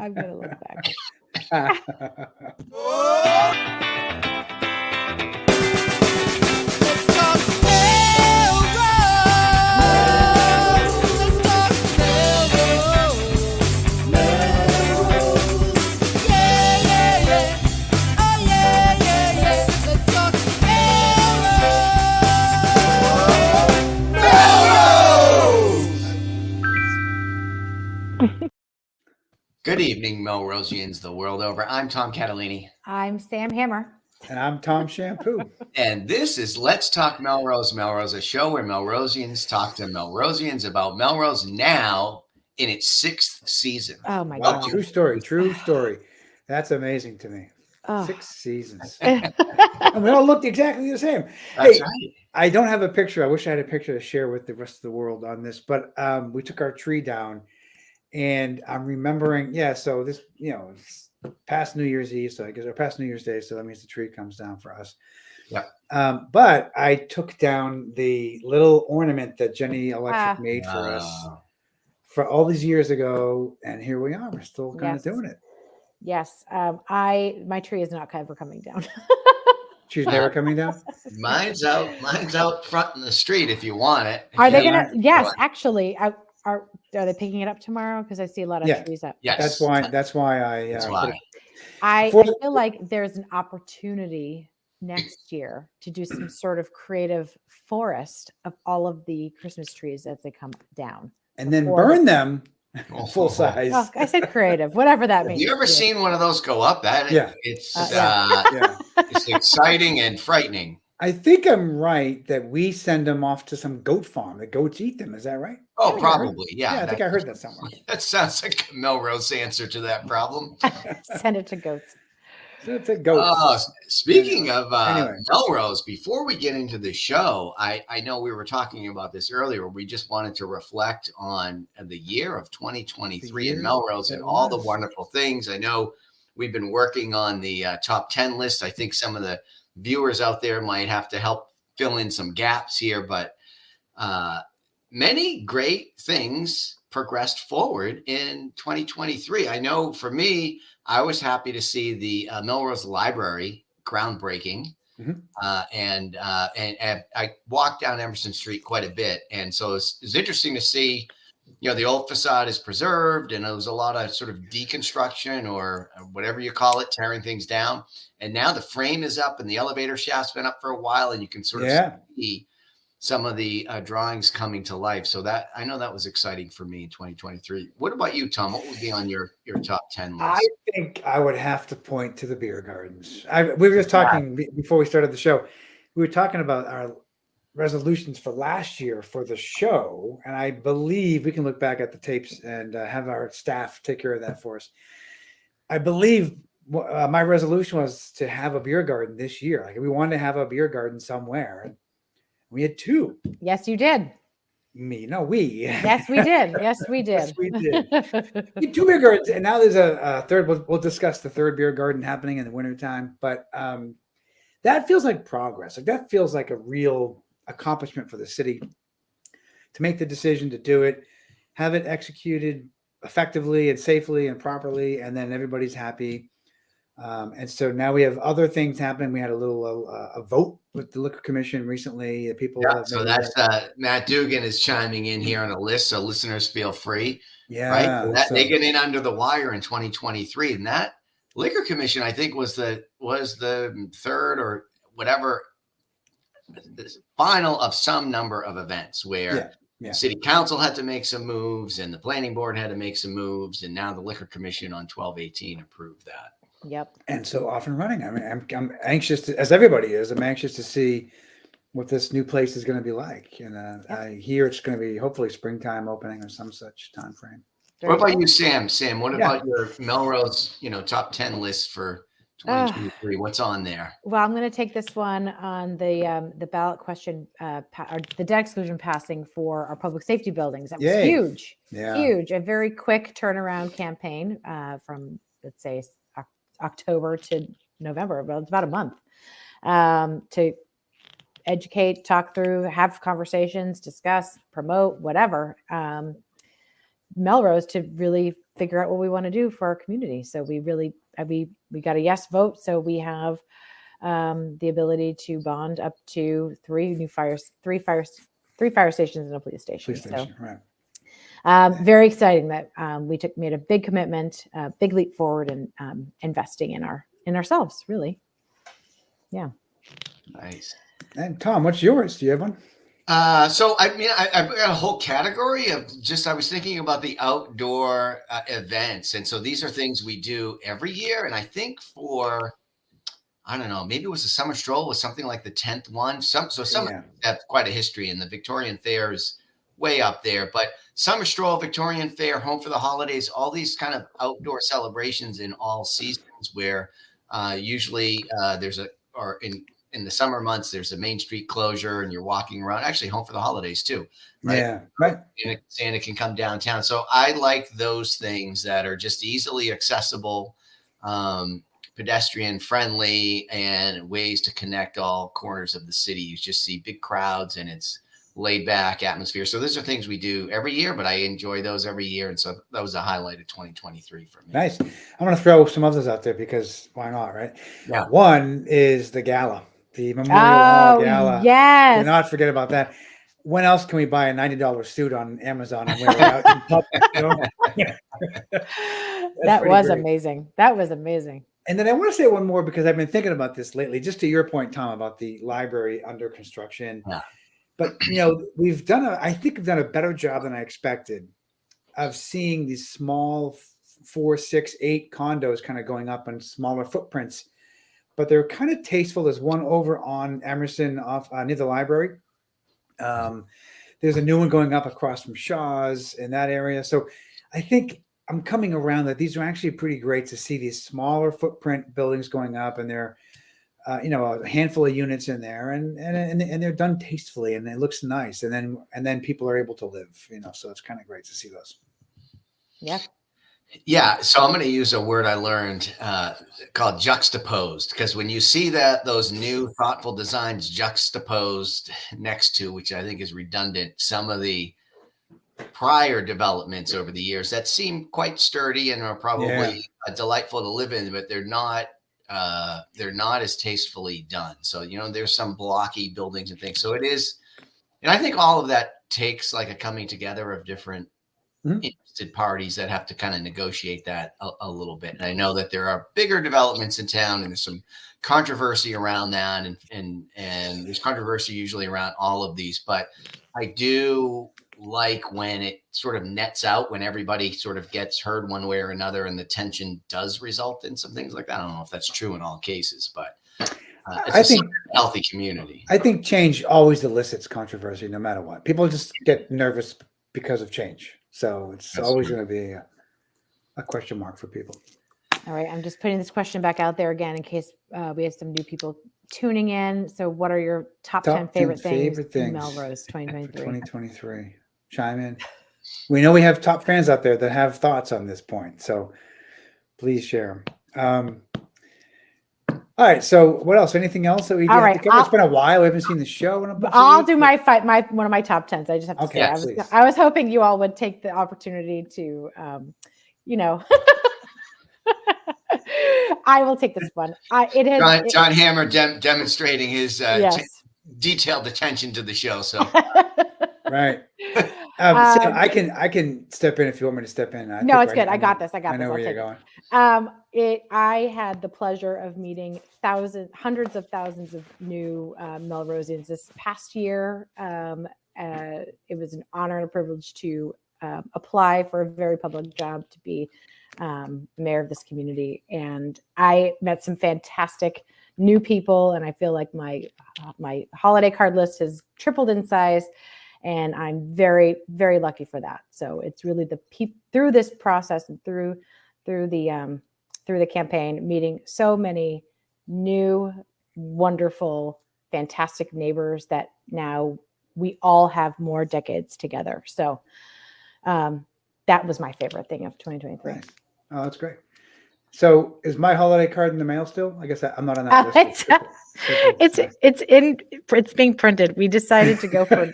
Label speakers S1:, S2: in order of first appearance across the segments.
S1: I'm going to look back.
S2: Good evening, Melrosians the world over. I'm Tom Catalini.
S1: I'm Sam Hammer.
S3: And I'm Tom Shampoo.
S2: And this is Let's Talk Melrose. Melrose, a show where Melrosians talk to Melrosians about Melrose now in its 6th season.
S1: Oh, my
S3: Wow,
S1: God.
S3: true story. That's amazing to me.
S1: Oh.
S3: 6 seasons. And we all looked exactly the same.
S2: That's
S3: Hey,
S2: right.
S3: I don't have a picture. I wish I had a picture to share with the rest of the world on this, but we took our tree down and I'm remembering, so this, it's past New Year's Eve, so I guess our past New Year's Day, so that means the tree comes down for us.
S2: Yeah.
S3: But I took down the little ornament that Jenny Electric made for us for all these years ago, and here we are. We're still kind of doing it.
S1: Yes. My tree is not ever coming down.
S3: She's never coming down?
S2: Mine's out front in the street if you want it.
S1: Are they gonna? Yes, actually. Are they picking it up tomorrow? Because I see a lot of trees up.
S2: Yes.
S3: That's why I
S1: I feel like there's an opportunity next year to do some sort of creative forest of all of the Christmas trees as they come down.
S3: And then burn them full
S2: Oh.
S3: size.
S1: Oh, I said creative, whatever that means.
S2: Have you ever seen one of those go up? It's exciting and frightening.
S3: I think I'm right that we send them off to some goat farm. The goats eat them. Is that right?
S2: Oh, probably. Yeah.
S3: I think I heard that somewhere.
S2: That sounds like a Melrose answer to that problem.
S1: Send it to goats.
S3: It's a goat.
S2: Speaking of
S3: Anyway.
S2: Melrose, before we get into the show, I know we were talking about this earlier. We just wanted to reflect on the year of 2023 in Melrose and all the wonderful things. I know we've been working on the top 10 list. I think some of the viewers out there might have to help fill in some gaps here, but many great things progressed forward in 2023. I know for me, I was happy to see the Melrose Library groundbreaking. And I walked down Emerson Street quite a bit. And so it's interesting to see, the old facade is preserved and it was a lot of sort of deconstruction or whatever you call it, tearing things down. And now the frame is up and the elevator shaft's been up for a while and you can sort of see some of the drawings coming to life. So that I know that was exciting for me in 2023. What about you, Tom? What would be on your top 10 list?
S3: I think I would have to point to the beer gardens. We were just talking before we started the show. We were talking about our resolutions for last year for the show. And I believe we can look back at the tapes and have our staff take care of that for us. I believe my resolution was to have a beer garden this year. Like we wanted to have a beer garden somewhere. We had 2.
S1: Yes, you did.
S3: Me, no, we.
S1: Yes, we did. Yes, we did.
S3: Yes, we did. We had 2 beer gardens, and now there's a third. We'll discuss the third beer garden happening in the wintertime. But that feels like progress. Like that feels like a real accomplishment for the city to make the decision to do it, have it executed effectively and safely and properly, and then everybody's happy. And so now we have other things happening. We had a little a vote with the Liquor Commission recently. People.
S2: So that's Matt Dugan is chiming in here on a list, so listeners feel free.
S3: Yeah,
S2: right. They get in under the wire in 2023, and that Liquor Commission, I think, was the third or whatever, the final of some number of events where the City Council had to make some moves, and the Planning Board had to make some moves, and now the Liquor Commission on 12/18 approved that.
S1: Yep.
S3: And so off and running. I mean, I'm anxious to, as everybody is, I'm anxious to see what this new place is going to be like. And I hear it's going to be hopefully springtime opening or some such time frame.
S2: What about you, Sam? Sam, what about your Melrose, top 10 list for 2023? What's on there?
S1: Well, I'm going to take this one on the ballot question, or the debt exclusion passing for our public safety buildings. That was huge, huge. A very quick turnaround campaign from, let's say, October to November, but it's about a month to educate, talk through, have conversations, discuss, promote, whatever. Melrose to really figure out what we want to do for our community. So we got a yes vote. So we have the ability to bond up to three fire stations and a police station.
S3: Right.
S1: Very exciting that we made a big commitment, big leap forward in investing in ourselves, really. Yeah.
S2: Nice.
S3: And Tom, what's yours? Do you have one?
S2: So I mean, I've got a whole category of I was thinking about the outdoor events. And so these are things we do every year. And I think I don't know, maybe it was a summer stroll was something like the 10th one. Some have quite a history, and the Victorian Fair is way up there. But summer stroll, Victorian Fair, Home for the Holidays, all these kind of outdoor celebrations in all seasons where usually in the summer months, there's a Main Street closure and you're walking around. Actually, Home for the Holidays too, right?
S3: Yeah, right.
S2: Santa can come downtown. So I like those things that are just easily accessible, pedestrian friendly, and ways to connect all corners of the city. You just see big crowds and it's laid back atmosphere. So those are things we do every year, but I enjoy those every year. And so that was a highlight of 2023 for me.
S3: Nice. I'm going to throw some others out there because why not, right?
S2: Yeah.
S3: One is the gala, the Memorial Hall Gala.
S1: Yes.
S3: Do not forget about that. When else can we buy a $90 suit on Amazon and wear it out in public? You know?
S1: That was amazing. That was amazing.
S3: And then I want to say one more because I've been thinking about this lately, just to your point, Tom, about the library under construction.
S2: Yeah.
S3: But, I think we've done a better job than I expected of seeing these small 4, 6, 8 condos kind of going up on smaller footprints, but they're kind of tasteful. There's one over on Emerson off near the library. There's a new one going up across from Shaw's in that area. So I think I'm coming around that these are actually pretty great to see these smaller footprint buildings going up, and they're a handful of units in there, and they're done tastefully, and it looks nice, and then people are able to live, so it's kind of great to see those.
S2: Yeah. So I'm going to use a word I learned called juxtaposed, because when you see those new thoughtful designs juxtaposed next to, which I think is redundant, some of the prior developments over the years that seem quite sturdy and are probably delightful to live in, but they're not as tastefully done. So, there's some blocky buildings and things. So it is, and I think all of that takes like a coming together of different interested parties that have to kind of negotiate that a little bit. And I know that there are bigger developments in town, and there's some controversy around that, and there's controversy usually around all of these, but I do like when it sort of nets out, when everybody sort of gets heard one way or another, and the tension does result in some things like that. I don't know if that's true in all cases, but I think a healthy community.
S3: I think change always elicits controversy, no matter what. People just get nervous because of change, so it's always going to be a question mark for people.
S1: All right, I'm just putting this question back out there again in case we have some new people tuning in. So, what are your top 10 favorite things in Melrose 2023?
S3: 2023. Chime in. We know we have top fans out there that have thoughts on this point, so please share them. All right. So, what else? Anything else that we do? It's been a while. We haven't seen the show in a bunch
S1: I'll
S3: of
S1: do my one of my top 10s. I just have to say, I was hoping you all would take the opportunity to, I will take this one.
S2: John Hammer demonstrating his detailed attention to the show. So.
S3: Right. So I can step in if you want me to step in.
S1: No, it's good. I got this. I know
S3: where you're going.
S1: I had the pleasure of meeting hundreds of thousands of new Melrosians this past year. It was an honor and a privilege to apply for a very public job to be mayor of this community, and I met some fantastic new people, and I feel like my holiday card list has tripled in size. And I'm very, very lucky for that. So it's really through this process and through the campaign, meeting so many new, wonderful, fantastic neighbors that now we all have more decades together. So that was my favorite thing of 2023.
S3: Nice. Oh, that's great. So is my holiday card in the mail still? I guess I'm not on that list.
S1: It's being printed. We decided to go for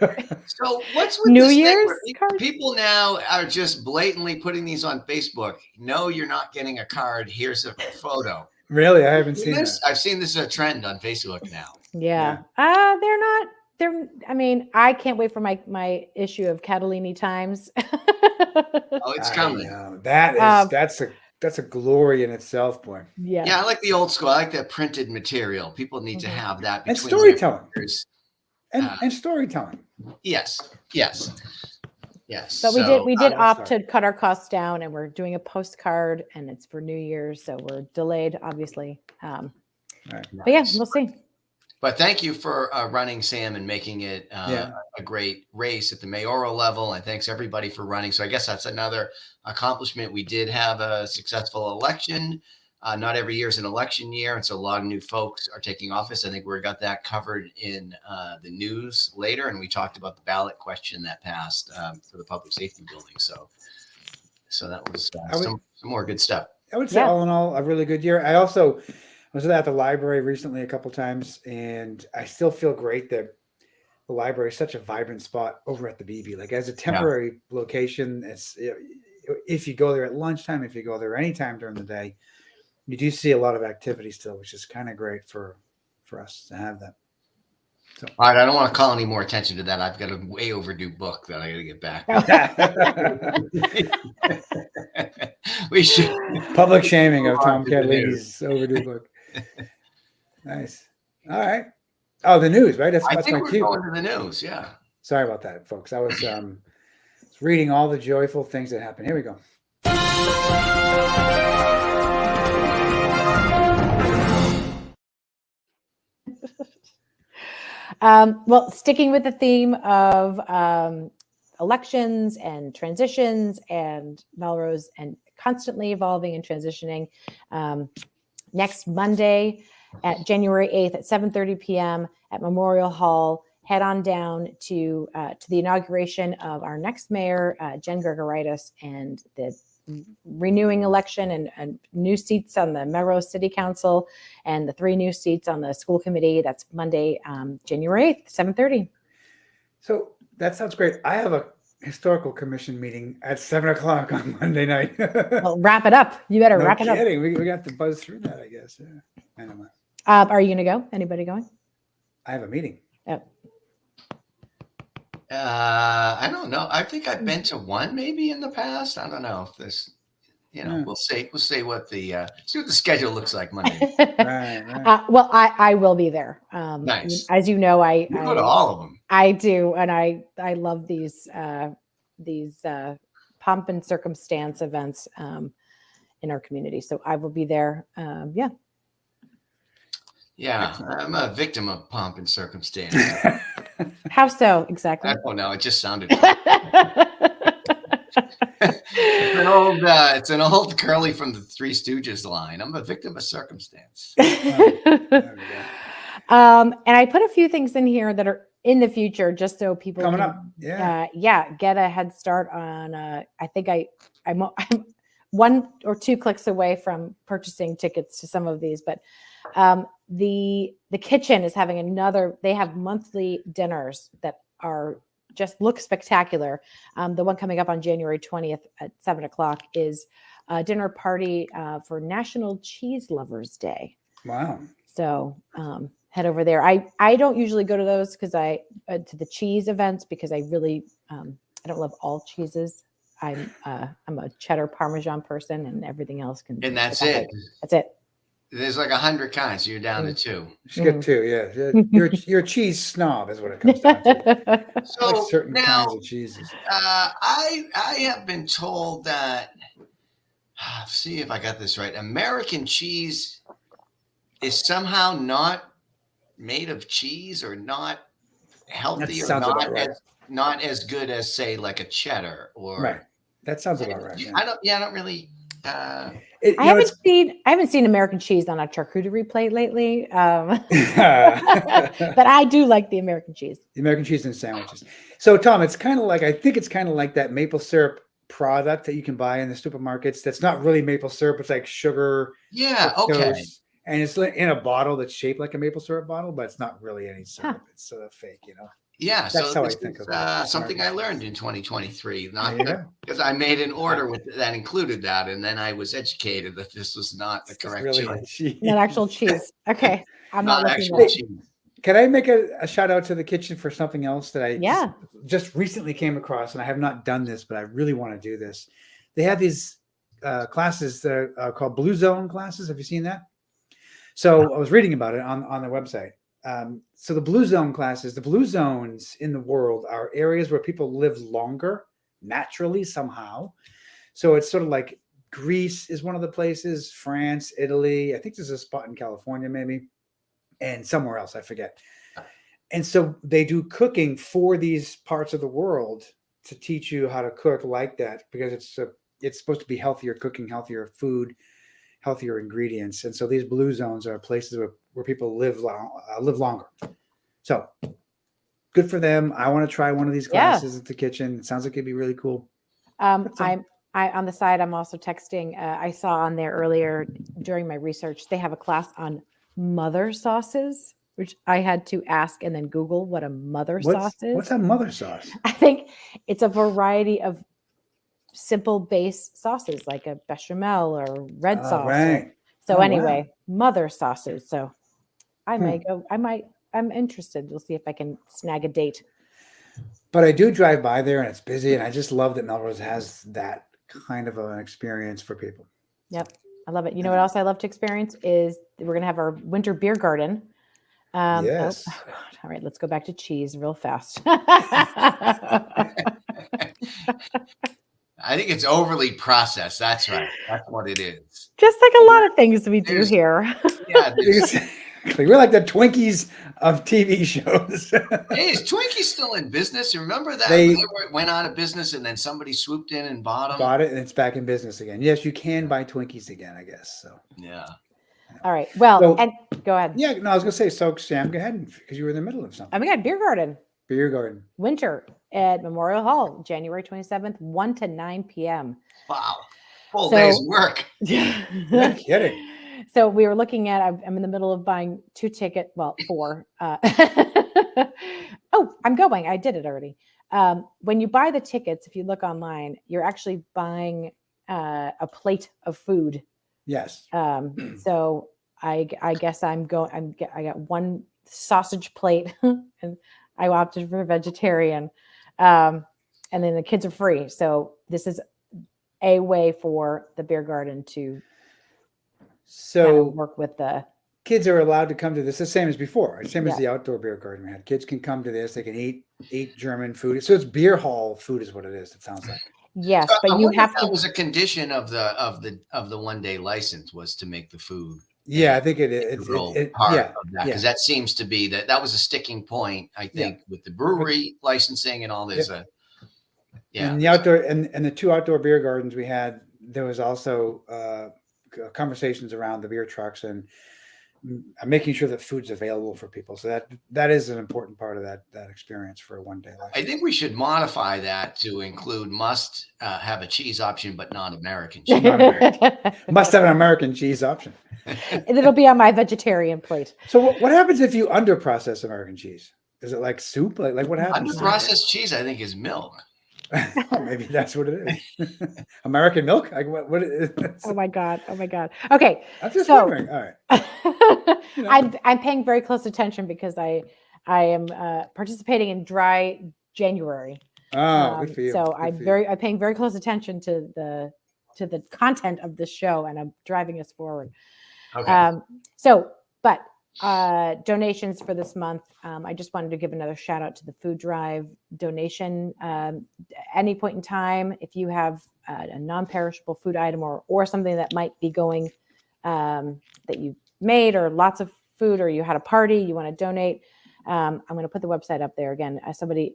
S2: So what's with
S1: New
S2: this
S1: Year's
S2: thing where
S1: cards?
S2: people now are just blatantly putting these on Facebook? No, you're not getting a card. Here's a photo.
S3: Really? I haven't seen
S2: this.
S3: that.
S2: I've seen this as a trend on Facebook now.
S1: Yeah. I mean, I can't wait for my issue of Catalini Times.
S2: Oh, it's coming.
S3: That's a glory in itself, boy.
S2: Yeah, I like the old school. I like that printed material. People need to have that
S3: And
S2: between
S3: storytelling.
S2: And
S3: storytelling.
S2: Yes.
S1: But we did opt to cut our costs down, and we're doing a postcard, and it's for New Year's, so we're delayed, obviously. But yeah, we'll see.
S2: But thank you for running, Sam, and making it a great race at the mayoral level. And thanks everybody for running. So I guess that's another accomplishment. We did have a successful election. Not every year is an election year. And so a lot of new folks are taking office. I think we got that covered in the news later. And we talked about the ballot question that passed for the public safety building. So that was some more good stuff.
S3: I would say all in all, a really good year. I also was at the library recently a couple times, and I still feel great that the library is such a vibrant spot over at the BB. Like as a temporary location, it's if you go there at lunchtime, if you go there anytime during the day, you do see a lot of activity still, which is kind of great for us to have that. So.
S2: All right, I don't want to call any more attention to that. I've got a way overdue book that I got to get back. We should
S3: public shaming of Tom Catalini's overdue book. Nice. All right. Oh, the news, right? That's
S2: I
S3: my
S2: think we're
S3: cue.
S2: going to the news. Yeah.
S3: Sorry about that, folks. I was reading all the joyful things that happened. Here we go.
S1: Well, sticking with the theme of elections and transitions and Melrose and constantly evolving and transitioning, next Monday at January 8th at 7:30 p.m. at Memorial Hall, head on down to the inauguration of our next mayor, Jen Gregoritis, and the renewing election and new seats on the Melrose City Council and the 3 new seats on the school committee. That's Monday, January 8th, 7:30.
S3: So that sounds great. I have a historical commission meeting at 7:00 on Monday night.
S1: Well, wrap it up. You better wrap it up.
S3: We got to buzz through that, I guess. Yeah. Anyway.
S1: Are you going to go? Anybody going?
S3: I have a meeting.
S1: Oh.
S2: I don't know. I think I've been to one maybe in the past. I don't know if this, we'll see what the schedule looks like Monday.
S3: Right.
S1: Well, I will be there.
S2: Nice.
S1: As you know, I
S2: go to all of them.
S1: I do, and I love these pomp and circumstance events in our community. So I will be there.
S2: Yeah, I'm a victim of pomp and circumstance.
S1: How so exactly?
S2: I don't know. It just sounded. It's an old Curly from the Three Stooges line. I'm a victim of circumstance.
S1: And I put a few things in here that are in the future, just so people
S3: coming
S1: can,
S3: up.
S1: Get a head start on. I think I'm 1 or 2 clicks away from purchasing tickets to some of these, but the kitchen is having they have monthly dinners that are just look spectacular. The one coming up on January 20th at 7:00 is a dinner party for National Cheese Lovers Day.
S3: Wow. So
S1: head over there. I don't usually go to those to the cheese events because I really I don't love all cheeses. I'm a cheddar Parmesan person, and everything else can.
S2: And that's it.
S1: That's it.
S2: There's like 100 kinds. So you're down to 2.
S3: You get 2, yeah. You're a cheese snob, is what it comes down to.
S2: So
S3: like certain
S2: now,
S3: kinds of cheeses.
S2: I have been told that. See if I got this right. American cheese is somehow not made of cheese, or not healthy, or not as good as, say, like a cheddar or.
S3: Right. That sounds about right. Yeah.
S2: I don't really.
S1: I haven't seen American cheese on a charcuterie plate lately, but I do like the American cheese.
S3: The American cheese and sandwiches. So, Tom, I think it's kind of like that maple syrup product that you can buy in the supermarkets. That's not really maple syrup. It's like sugar.
S2: Yeah. Okay.
S3: and it's in a bottle that's shaped like a maple syrup bottle, but it's not really any syrup. It's sort of fake,
S2: Yeah,
S3: That's
S2: so
S3: how I
S2: this
S3: think
S2: is
S3: of it.
S2: something I learned in 2023. Not
S3: There you go.
S2: because I made an order that included that, and then I was educated that this was not the
S3: It's not
S2: correct
S3: really
S2: choice.
S3: cheese.
S1: Not actual cheese. Okay. I'm not looking
S2: actual
S1: at it.
S2: cheese.
S3: Can I make a shout out to the kitchen for something else that I
S1: Yeah.
S3: just recently came across, and I have not done this, but I really want to do this. They have these classes that are called Blue Zone classes. Have you seen that? So I was reading about it on the website. So the Blue Zone classes, the Blue Zones in the world are areas where people live longer naturally somehow. So it's sort of like Greece is one of the places, France, Italy. I think there's a spot in California maybe, and somewhere else, I forget. And so they do cooking for these parts of the world to teach you how to cook like that, because it's supposed to be healthier cooking, healthier food, healthier ingredients. And so these blue zones are places where people live longer. So good for them. I want to try one of these classes at the kitchen. It sounds like it'd be really cool.
S1: I on the side, I'm also texting. I saw on there earlier during my research, they have a class on mother sauces, which I had to ask and then Google what a mother sauce is.
S3: What's a mother sauce?
S1: I think it's a variety of simple base sauces like a bechamel or red sauce.
S3: Right.
S1: Anyway, mother sauces. So I may go. I'm interested. We'll see if I can snag a date.
S3: But I do drive by there and it's busy, and I just love that Melrose has that kind of an experience for people.
S1: Yep. I love it. You know what else I love to experience is we're going to have our winter beer garden.
S3: Yes.
S1: Oh, God. All right. Let's go back to cheese real fast.
S2: I think it's overly processed. That's right. That's what it is.
S1: Just like a lot of things we do here.
S2: Yeah.
S3: We're like the Twinkies of TV shows.
S2: Hey, is Twinkie still in business? Remember that they went out of business and then somebody swooped in and bought
S3: it, and it's back in business again. Yes, you can buy Twinkies again, I guess. So
S2: yeah.
S1: All right. Well, and go ahead.
S3: Yeah, no, I was gonna say, so Sam, go ahead, because you were in the middle of something.
S1: Oh my God, beer garden.
S3: Beer garden.
S1: Winter at Memorial Hall, January 27th, 1 to 9 p.m.
S2: Wow. Full day's work.
S3: No kidding.
S1: So we were looking at, I'm in the middle of buying 4. Oh, I'm going. I did it already. When you buy the tickets, if you look online, you're actually buying a plate of food.
S3: Yes.
S1: So I guess I got one sausage plate and I opted for vegetarian. And then the kids are free. So this is a way for the beer garden to kind of work with the
S3: kids are allowed to come to this the same as before, same as the outdoor beer garden we had. Kids can come to this, they can eat German food. So it's beer hall food is what it is, it sounds like.
S1: Yes, but you have to.
S2: That was a condition of the 1 day license was to make the food.
S3: Yeah, I think it is.
S2: Because that seems to be that was a sticking point, I think, with the brewery licensing and all this.
S3: And the outdoor and the 2 outdoor beer gardens we had, there was also conversations around the beer trucks and making sure that food's available for people. So that is an important part of that experience for a 1 day license.
S2: I think we should modify that to include must have a cheese option, but not American cheese.
S3: Must have an American cheese option.
S1: And it'll be on my vegetarian plate.
S3: So what happens if you underprocess American cheese? Is it like soup? Like what happens?
S2: Underprocessed cheese, I think, is milk.
S3: Maybe that's what it is. American milk? Like what is
S1: Oh my God. Okay.
S3: I'm just wondering. All
S1: right. I'm paying very close attention because I am participating in dry January.
S3: Oh, good for you.
S1: So I'm paying very close attention to the content of this show, and I'm driving us forward.
S2: Okay.
S1: But donations for this month. I just wanted to give another shout out to the food drive donation. Any point in time, if you have a non-perishable food item or something that might be going that you made, or lots of food, or you had a party, you want to donate. I'm going to put the website up there again. Somebody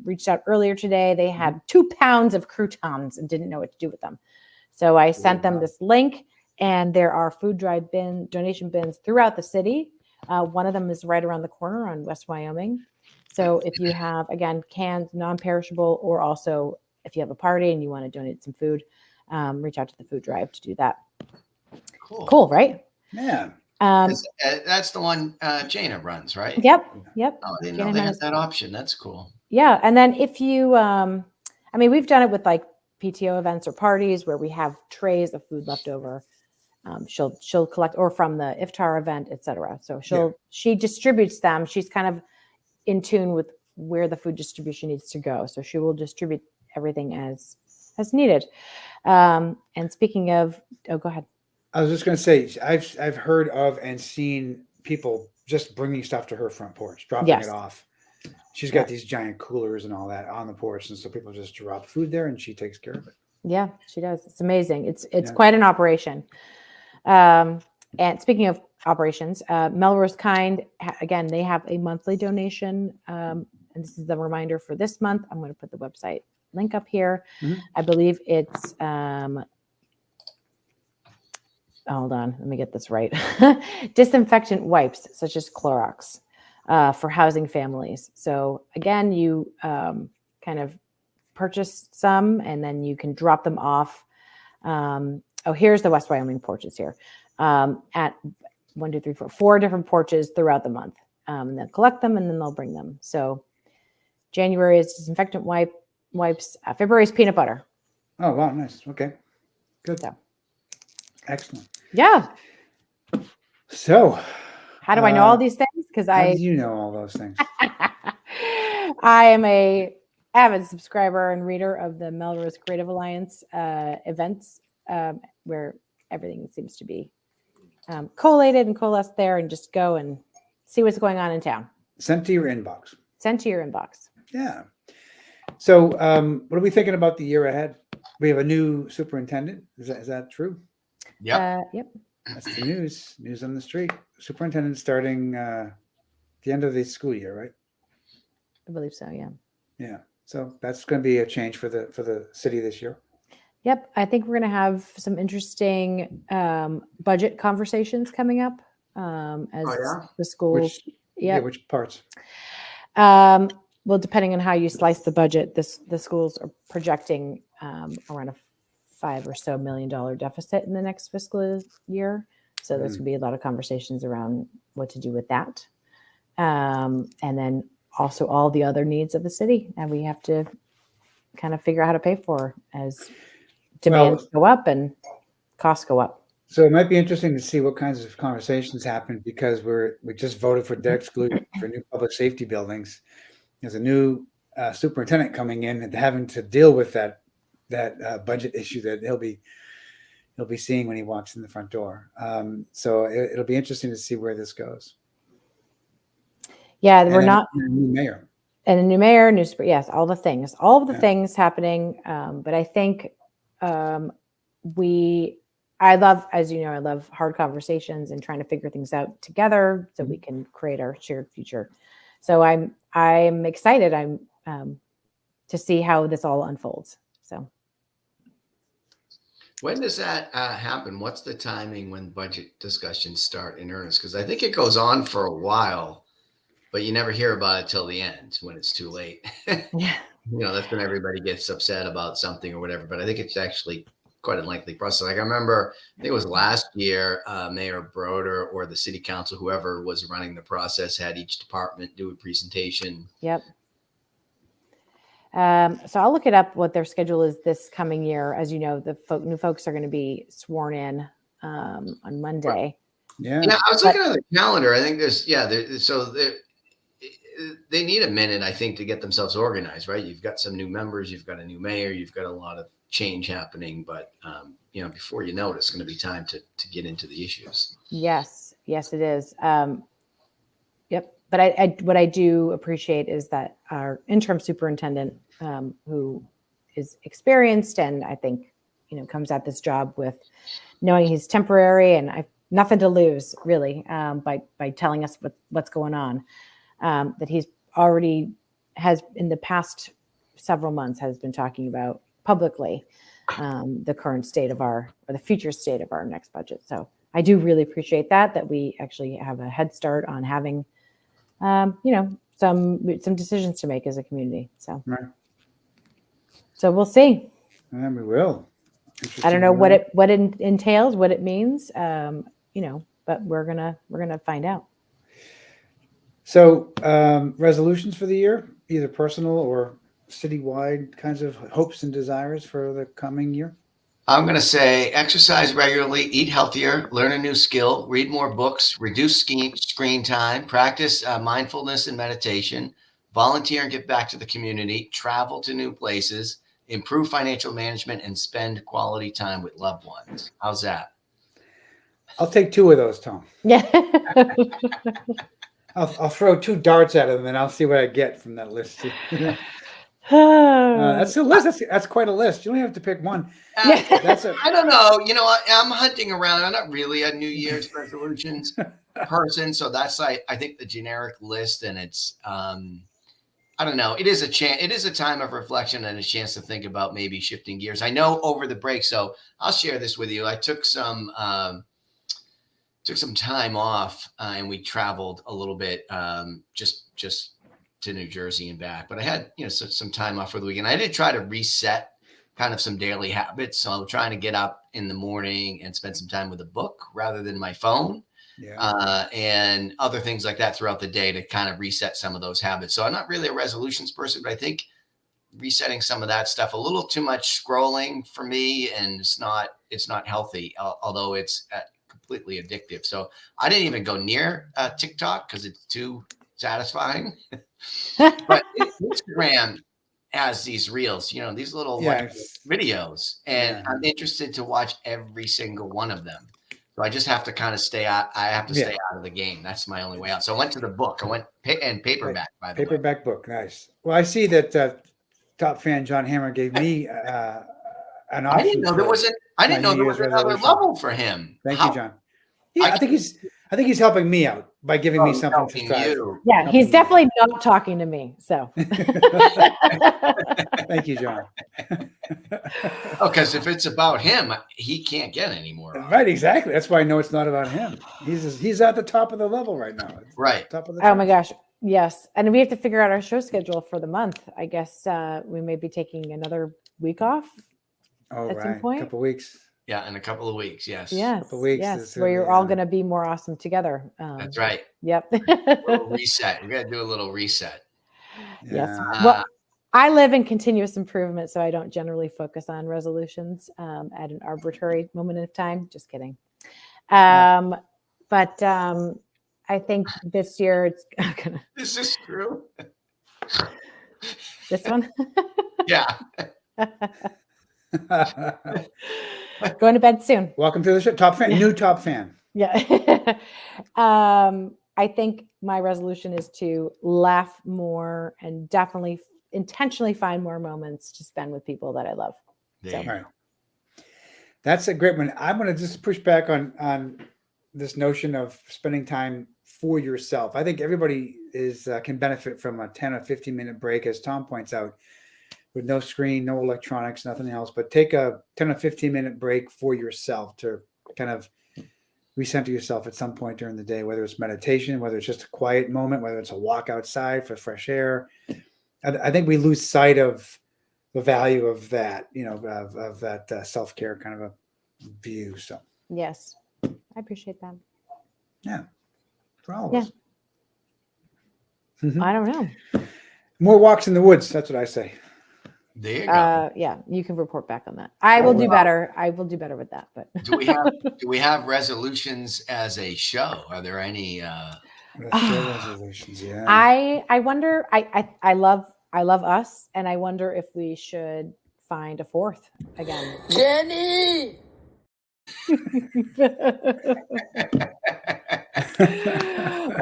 S1: reached out earlier today. They had 2 pounds of croutons and didn't know what to do with them. So I sent them this link, and there are food drive donation bins throughout the city. One of them is right around the corner on West Wyoming. So if you have, again, canned, non-perishable, or also if you have a party and you want to donate some food, reach out to the food drive to do that.
S2: Cool.
S1: Cool, right?
S3: Yeah.
S2: That's the one Jana runs, right?
S1: Yep.
S2: Oh, I didn't know they had that option. That's cool.
S1: Yeah. And then if you, I mean, we've done it with like PTO events or parties where we have trays of food left over. She'll collect, or from the iftar event, etc. So she distributes them. She's kind of in tune with where the food distribution needs to go. So she will distribute everything as needed. And speaking of, go ahead.
S3: I was just going to say, I've heard of and seen people just bringing stuff to her front porch, dropping it off. She's got these giant coolers and all that on the porch, and so people just drop food there, and she takes care of it.
S1: Yeah, she does. It's amazing. It's quite an operation. And speaking of operations, Melrose Kind, again, they have a monthly donation, and this is the reminder for this month. I'm going to put the website link up here. I believe it's hold on, let me get this right. Disinfectant wipes such as Clorox for housing families. So again, you kind of purchase some and then you can drop them off. Here's the West Wyoming porches here at 1, 2, 3, 4, 4 different porches throughout the month. And they'll collect them and then they'll bring them. So January is disinfectant wipes. February is peanut butter.
S3: Oh, wow. Nice. Okay. Good.
S1: So.
S3: Excellent.
S1: Yeah.
S3: So
S1: how do I know all these things? Because
S3: how do you know all those things?
S1: I am a avid subscriber and reader of the Melrose Creative Alliance events, where everything seems to be collated and coalesced there, and just go and see what's going on in town.
S3: Sent to your inbox.
S1: Yeah.
S3: So what are we thinking about the year ahead? We have a new superintendent. Is that true?
S2: Yep.
S1: Yep.
S3: That's the news. News on the street. Superintendent starting the end of the school year, right?
S1: I believe so. Yeah.
S3: Yeah. So that's going to be a change for the city this year.
S1: Yep. I think we're going to have some interesting budget conversations coming up as the schools.
S3: Which parts?
S1: Well, depending on how you slice the budget, the schools are projecting around a $5 or so million deficit in the next fiscal year. So there's going to be a lot of conversations around what to do with that. And then also all the other needs of the city. And we have to kind of figure out how to pay for as demands go up and costs go up.
S3: So it might be interesting to see what kinds of conversations happen, because we just voted for debt exclusion for new public safety buildings. There's a new superintendent coming in and having to deal with that budget issue that he'll be seeing when he walks in the front door. So it'll be interesting to see where this goes.
S1: Yeah,
S3: and
S1: we're not
S3: a new mayor.
S1: And a new mayor, yes, all the things happening. But I think I love, as you know, I love hard conversations and trying to figure things out together so we can create our shared future. So I'm excited. To see how this all unfolds. So.
S2: When does that happen? What's the timing when budget discussions start in earnest? Because I think it goes on for a while, but you never hear about it till the end when it's too late.
S1: Yeah.
S2: That's when everybody gets upset about something or whatever. But I think it's actually quite a lengthy process. Like I remember, I think it was last year, Mayor Broder or the city council, whoever was running the process, had each department do a presentation.
S1: Yep. So I'll look it up what their schedule is this coming year. As you know, the new folks are going to be sworn in on Monday.
S3: Yeah.
S2: I was looking at the calendar. I think they need a minute, I think, to get themselves organized, right? You've got some new members, you've got a new mayor, you've got a lot of change happening, but before you know it, it's going to be time to get into the issues.
S1: Yes, it is. Yep. But what I do appreciate is that our interim superintendent, who is experienced and I think, comes at this job with knowing he's temporary and I've nothing to lose really, by telling us what's going on, that he's already has in the past several months has been talking about publicly, the current state or the future state of our next budget. So I do really appreciate that we actually have a head start on having some decisions to make as a community. So,
S3: right.
S1: So we'll see.
S3: And we will.
S1: I don't know what it entails, what it means, but but we're gonna find out.
S3: So resolutions for the year, either personal or citywide kinds of hopes and desires for the coming year?
S2: I'm going to say exercise regularly, eat healthier, learn a new skill, read more books, reduce screen time, practice mindfulness and meditation, volunteer and give back to the community, travel to new places, improve financial management, and spend quality time with loved ones. How's that?
S3: I'll take 2 of those, Tom.
S1: Yeah.
S3: I'll throw 2 darts at him and I'll see what I get from that list. That's a list. That's quite a list. You only have to pick one.
S2: I don't know. I'm hunting around. I'm not really a New Year's resolutions person. So that's I think the generic list, and it's I don't know. It is a time of reflection and a chance to think about maybe shifting gears. I know over the break, so I'll share this with you. I took some time off and we traveled a little bit, just to New Jersey and back. But I had some time off for the weekend. I did try to reset kind of some daily habits. So I'm trying to get up in the morning and spend some time with a book rather than my phone. Yeah. And other things like that throughout the day to kind of reset some of those habits. So I'm not really a resolutions person, but I think resetting some of that stuff, a little too much scrolling for me, and it's not healthy, although it's completely addictive. So I didn't even go near TikTok because it's too satisfying. But Instagram has these reels, these little videos, and I'm interested to watch every single one of them. So I just have to kind of stay out. I have to stay out of the game. That's my only way out. So I went to the book. I went and paperback, by the way.
S3: Paperback book. Nice. Well, I see that top fan John Hammer gave me an option.
S2: I didn't know there was another level for him.
S3: Thank you, John. Yeah, I think he's helping me out by giving me something to strive for.
S1: Yeah, he's definitely not talking to me. So
S3: thank you, John.
S2: Because if it's about him, he can't get any more.
S3: Right, exactly. That's why I know it's not about him. He's at the top of the level right now.
S2: Right.
S3: Top of the
S1: oh my gosh. Yes. And we have to figure out our show schedule for the month. I guess we may be taking another week off at some point.
S3: A couple of weeks.
S2: Yeah, in a couple of weeks. Yes.
S1: Yes.
S3: A couple of weeks.
S1: Yes. Where you're all going to be more awesome together.
S2: That's right.
S1: Yep.
S2: A little reset. We got to do a little reset.
S1: Yes. Well, I live in continuous improvement, so I don't generally focus on resolutions at an arbitrary moment of time. Just kidding. But I think this year it's gonna.
S2: Is this true?
S1: This one?
S2: Yeah.
S1: Going to bed soon.
S3: Welcome to the show. Top fan, new top fan.
S1: Yeah. I think my resolution is to laugh more and definitely intentionally find more moments to spend with people that I love.
S2: So.
S3: Right. That's a great one. I'm going to just push back on this notion of spending time for yourself. I think everybody can benefit from a 10 or 15-minute break, as Tom points out, with no screen, no electronics, nothing else. But take a 10 or 15-minute break for yourself to kind of recenter yourself at some point during the day, whether it's meditation, whether it's just a quiet moment, whether it's a walk outside for fresh air. I think we lose sight of the value of that, of that self-care kind of a view. So
S1: yes, I appreciate that.
S3: Yeah, for all of us.
S1: I don't know.
S3: More walks in the woods. That's what I say.
S2: There you go.
S1: Yeah, you can report back on that. I will do better. I will do better with that. But
S2: do we have resolutions as a show? Are there any
S3: resolutions? Yeah.
S1: I wonder. I love us, and I wonder if we should find a fourth again.
S4: Jenny.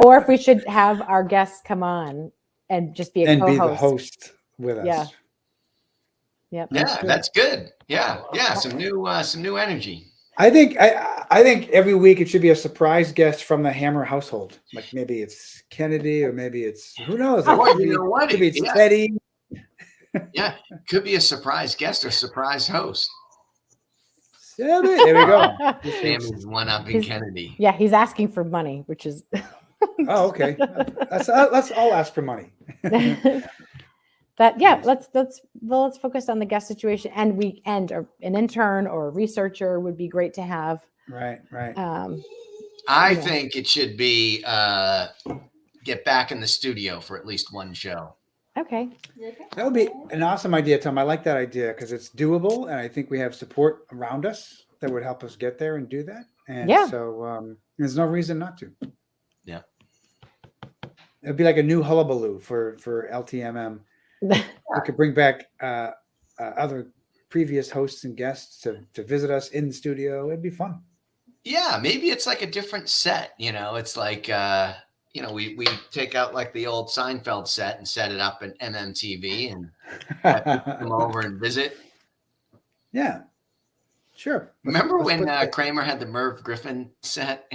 S1: Or if we should have our guests come on and just be a co-host.
S3: And be the host with us.
S1: Yeah. Yep.
S2: Yeah, that's good. Yeah. Some new energy.
S3: I think every week it should be a surprise guest from the Hammer household. Like maybe it's Kennedy, or maybe it's who knows. Maybe it's Teddy.
S2: Yeah, could be a surprise guest or surprise host.
S3: There we go.
S2: Sammy's one up in Kennedy.
S1: Yeah, he's asking for money, which is.
S3: Oh, okay. Let's all ask for money.
S1: But yeah, let's focus on the guest situation, and an intern or a researcher would be great to have.
S3: Right.
S2: I think it should be get back in the studio for at least one show.
S1: Okay.
S3: That would be an awesome idea, Tom. I like that idea because it's doable, and I think we have support around us that would help us get there and do that. And so there's no reason not to.
S2: Yeah.
S3: It'd be like a new hullabaloo for LTMM. We could bring back other previous hosts and guests to visit us in the studio. It'd be fun.
S2: Yeah, maybe it's like a different set. It's like we take out like the old Seinfeld set and set it up in MMTV and come over and visit.
S3: Yeah, sure.
S2: Remember when Kramer had the Merv Griffin set?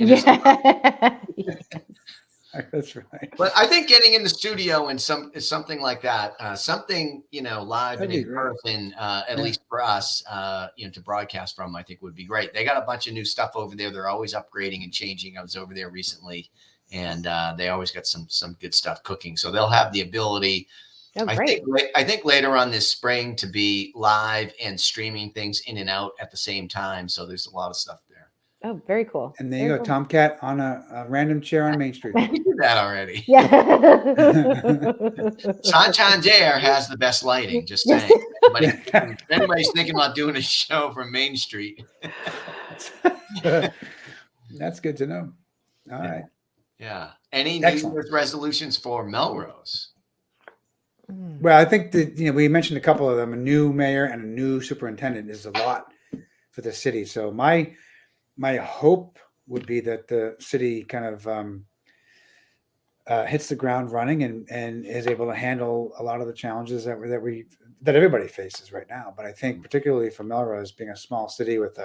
S3: That's right.
S2: But I think getting in the studio and something like that, something live and in person, at least for us, to broadcast from, I think would be great. They got a bunch of new stuff over there. They're always upgrading and changing. I was over there recently, and they always got some good stuff cooking. So they'll have the ability.
S1: Oh, great.
S2: I think later on this spring to be live and streaming things in and out at the same time. So there's a lot of stuff there.
S1: Oh, very cool.
S3: And there you go, Tomcat on a random chair on Main Street.
S2: We did that already.
S1: Yeah.
S2: Santander has the best lighting, just saying. If anybody's thinking about doing a show from Main Street.
S3: That's good to know. All right.
S2: Yeah. Any New Year's resolutions for Melrose?
S3: Well, I think that we mentioned a couple of them. A new mayor and a new superintendent is a lot for the city. So my hope would be that the city kind of hits the ground running and is able to handle a lot of the challenges that everybody faces right now. But I think particularly for Melrose being a small city with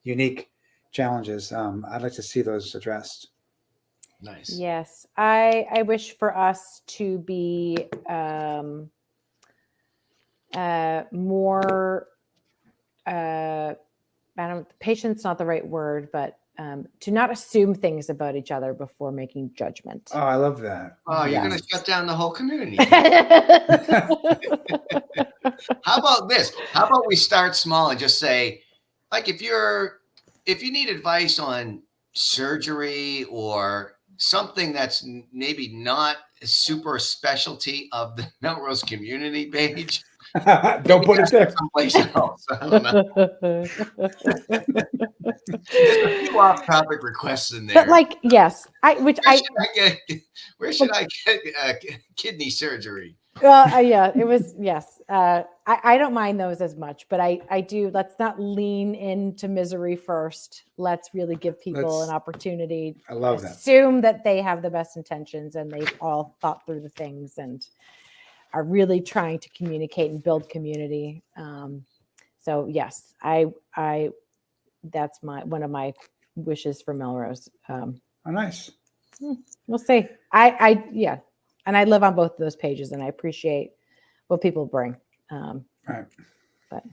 S3: unique challenges, I'd like to see those addressed.
S2: Nice.
S1: Yes, I wish for us to be more. Patience, not the right word, but to not assume things about each other before making judgment.
S3: Oh, I love that.
S2: Oh, you're going to shut down the whole community. How about this? How about we start small and just say, like, if you need advice on surgery or something that's maybe not a super specialty of the Melrose community page,
S3: don't put it there.
S2: Someplace else. I don't know. There's a few off-topic requests in there.
S1: But yes,
S2: where should I get kidney surgery?
S1: Yeah, it was, yes. I don't mind those as much, but I do. Let's not lean into misery first. Let's really give people an opportunity.
S3: I love that.
S1: Assume that they have the best intentions and they've all thought through the things and are really trying to communicate and build community. So yes, that's one of my wishes for Melrose.
S3: Oh, nice.
S1: We'll see. Yeah. And I live on both of those pages and I appreciate what people bring.
S3: Right.
S1: But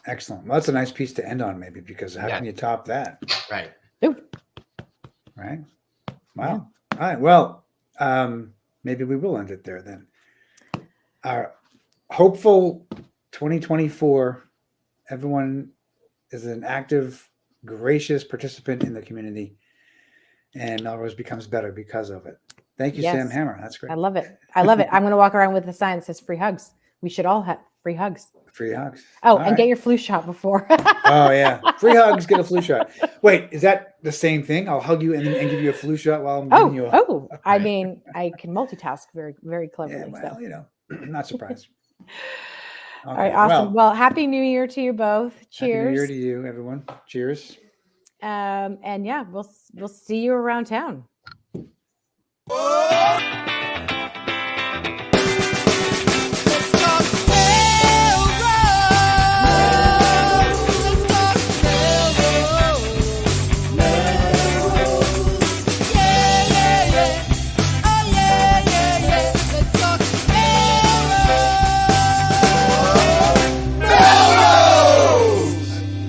S3: excellent. Well, that's a nice piece to end on maybe, because how can you top that?
S2: Right.
S1: Ooh.
S3: Right. Wow. Yeah. All right. Well, maybe we will end it there then. Our hopeful 2024, everyone is an active, gracious participant in the community, and Melrose becomes better because of it. Thank you, Sam Hammer. That's great.
S1: I love it. I'm going to walk around with a sign that says free hugs. We should all have free hugs.
S3: Free hugs.
S1: Oh, and get your flu shot before.
S3: Oh, yeah. Free hugs, get a flu shot. Wait, is that the same thing? I'll hug you and give you a flu shot while I'm giving you a...
S1: Oh, I mean, I can multitask very, very cleverly.
S3: Yeah, well, I'm not surprised. Okay.
S1: All right, awesome. Well, Happy New Year to you both. Cheers.
S3: Happy New Year to you, everyone. Cheers.
S1: And yeah, we'll see you around town.